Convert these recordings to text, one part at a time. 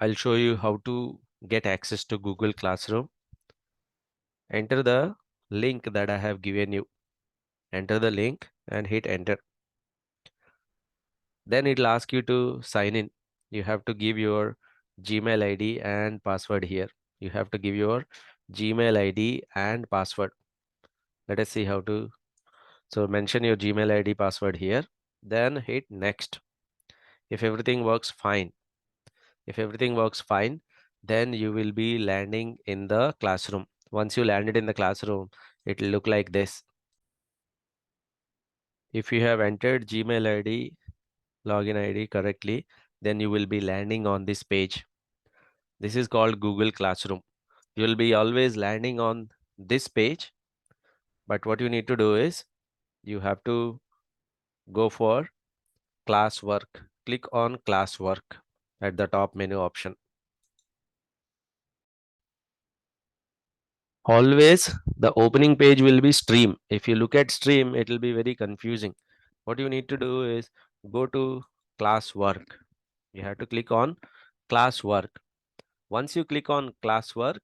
I'll show you how to get access to Google Classroom. Enter the link that I have given you. Enter the link and hit enter. Then it'll ask you to sign in. You have to give your Gmail ID and password here. You have to give your Gmail ID and password. Let us see how to. So mention your Gmail ID password here. Then hit next. If everything works fine, then you will be landing in the classroom. Once you landed in the classroom, it will look like this. If you have entered Gmail ID, login ID correctly, then you will be landing on this page. This is called Google Classroom. You will be always landing on this page, but what you need to do is you have to go for classwork. Click on classwork at the top menu option. Always the opening page will be stream. If you look at stream, it will be very confusing. What you need to do is go to classwork. You have to click on classwork. Once you click on classwork,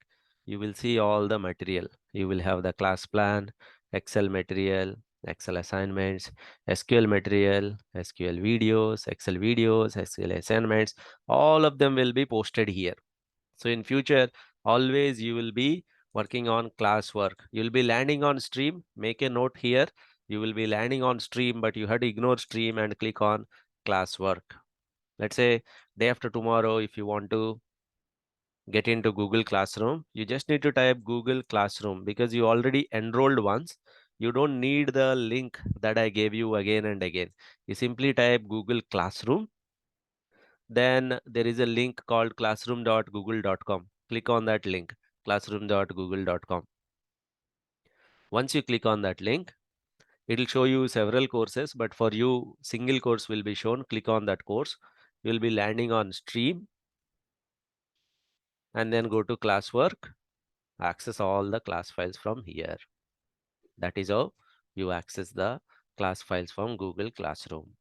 you will see all the material. You will have the class plan, Excel material, Excel assignments, SQL material, SQL videos, Excel videos, SQL assignments. All of them will be posted here. So in future, always you will be working on classwork. You'll be landing on stream. Make a note here. You will be landing on stream, but you have to ignore stream and click on classwork. Let's say day after tomorrow, if you want to get into Google Classroom, you just need to type Google Classroom because you already enrolled once. You don't need the link that I gave you again and again. You simply type Google Classroom. Then there is a link called classroom.google.com. Click on that link, classroom.google.com. Once you click on that link, it will show you several courses, but for you, single course will be shown. Click on that course. You will be landing on stream and then go to classwork. Access all the class files from here. That is how you access the class files from Google Classroom.